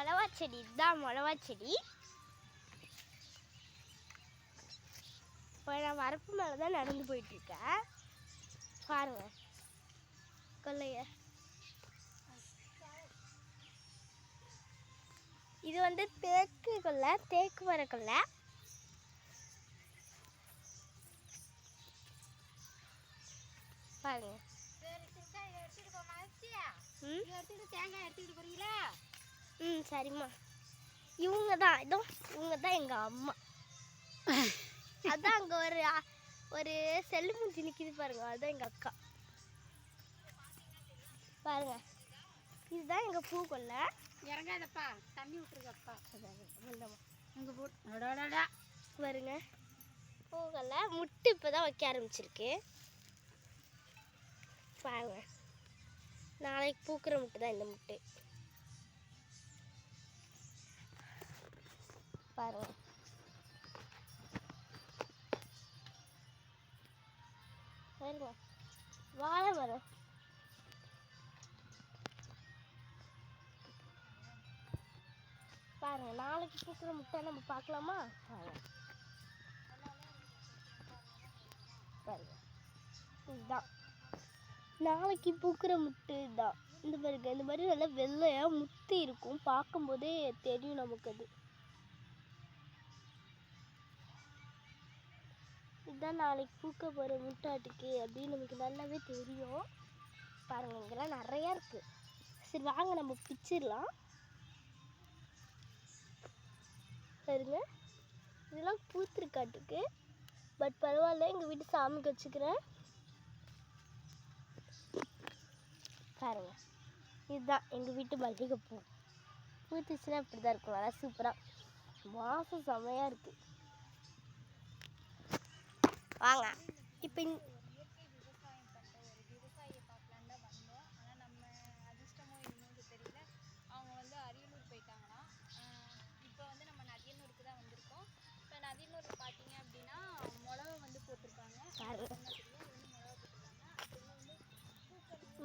மிளவா செடி இதுதான் மிளவா செடி. இப்போ நான் வரப்பு மேலே தான் நடந்து போயிட்டுருக்கேன். பாருங்க கொல்லைய. இது வந்து தேக்கு கொல்லை, தேக்கு மர கொல்லை. பாருங்க. தேங்காய் எடுத்துக்கிட்டு போறீங்களா? சரிம்மா. இவங்க தான் எங்கள் அம்மா. அதான் அங்கே ஒரு செல்லு மூஞ்சி நிற்கிது பாருங்க, அதுதான் எங்கள் அக்கா. பாருங்க இதுதான் எங்கள் பூ கொல்லை. இறங்காதப்பா, தண்ணி விட்டுருக்கப்பா. இங்கே போட்டு பாருங்க பூ கொல்லை. முட்டு இப்போ தான் வைக்க ஆரம்பிச்சிருக்கு. பாருங்க நாளைக்கு பூக்கிற முட்டை தான் இந்த முட்டை. பாருங்க பாருங்க வாழை மரம். பாருங்க நாளைக்கு பூக்கிற முட்டை நம்ம பார்க்கலாமா? பாருங்க பாருங்க இதுதான் நாளைக்கு பூக்கிற முட்டை. இதுதான் இந்த பாருங்க, இந்த மாதிரி நல்லா வெள்ளையா முத்தி இருக்கும், பார்க்கும்போதே தெரியும் நமக்கு. அது இதுதான் நாளைக்கு பூக்க போகிற முட்டாட்டுக்கு அப்படின்னு நமக்கு நல்லாவே தெரியும். பாருங்க இங்கெல்லாம் நிறையா இருக்குது. சரி வாங்க நம்ம பிச்சிடலாம். பாருங்க இதெல்லாம் பூத்திருக்காட்டுக்கு. பட் பரவாயில்ல, எங்கள் வீட்டு சாமிக்கு வச்சுக்கிறேன். பாருங்க இதுதான் எங்கள் வீட்டு மல்லிகைப்பூ. பூத்துச்சுன்னா இப்படி தான் இருக்கும், நல்லா சூப்பராக வாசம் செமையாக இருக்குது. வாங்க இப்போ இயற்கை விவசாயம் பண்ணுற ஒரு விவசாயியை பார்க்கலான்னு தான் வந்தோம். ஆனால் நம்ம அதிர்ஷ்டமோ என்னமோ தெரியல, அவங்க வந்து அரியலூர் போயிட்டாங்கன்னா. இப்போ வந்து நம்ம நதியனூருக்கு தான் வந்திருக்கோம். இப்போ நதியனூருக்கு பார்த்தீங்க அப்படின்னா மிளகா வந்து போட்டிருக்காங்க.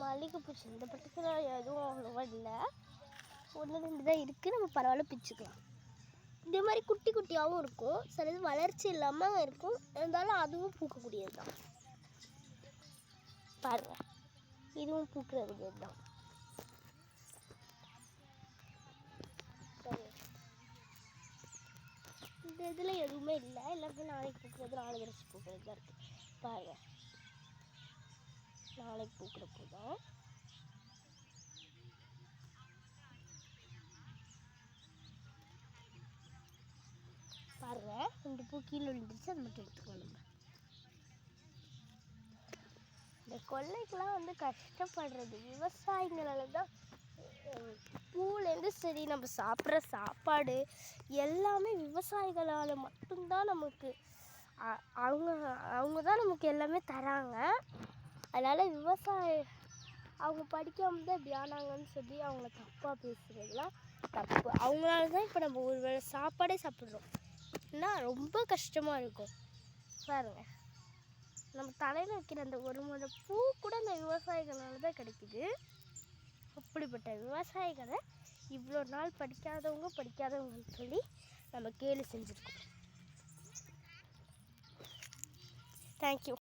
மல்லிகைப்பூ இந்த பர்டிகுலர் எதுவும் அவ்வளோவா இல்லை, 1-2 தான் இருக்குது. நம்ம பரவாயில்ல பிச்சுக்கலாம். இதே மாதிரி குட்டி குட்டியாகவும் இருக்கும், சிலது வளர்ச்சி இல்லாமல் இருக்கும், இருந்தாலும் அதுவும் பூக்கக்கூடியது தான். பாருங்கள் இதுவும் பூக்கக்கூடியது தான். இந்த இதில் எதுவுமே இல்லை, எல்லாருமே நாளைக்கு பூக்கிறது, நாளை கழிச்சு பூக்கிறது தான் இருக்குது. பாருங்கள் நாளைக்கு பூக்கிற பூ தான். பாருங்க இந்த பூ கீழே விழுந்துருச்சு, அது மட்டும் எடுத்துக்கணும். நம்ம இந்த கொல்லைக்கெல்லாம் வந்து கஷ்டப்படுறது விவசாயிங்களால தான். பூலேருந்து சரி நம்ம சாப்பிட்ற சாப்பாடு எல்லாமே விவசாயிகளால் மட்டும்தான் நமக்கு. அவங்க தான் நமக்கு எல்லாமே தராங்க. அதனால் அவங்க படிக்காமல் தான் இப்படி ஆனாங்கன்னு சொல்லி அவங்கள தப்பாக பேசுகிறதுலாம் தப்பு. அவங்களால தான் இப்போ நம்ம ஒரு வேளை சாப்பாடே சாப்பிட்றோம். ரொம்ப கஷ்டமாக இருக்கும். பாருங்க நம்ம தலையில் வைக்கிற அந்த ஒரு முறை பூ கூட அந்த விவசாயிகளால் தான் கிடைக்குது. அப்படிப்பட்ட விவசாயிகளை இவ்வளோ நாள் படிக்காதவங்கன்னு சொல்லி நம்ம கேலி செஞ்சுருக்கோம். தேங்க்யூ.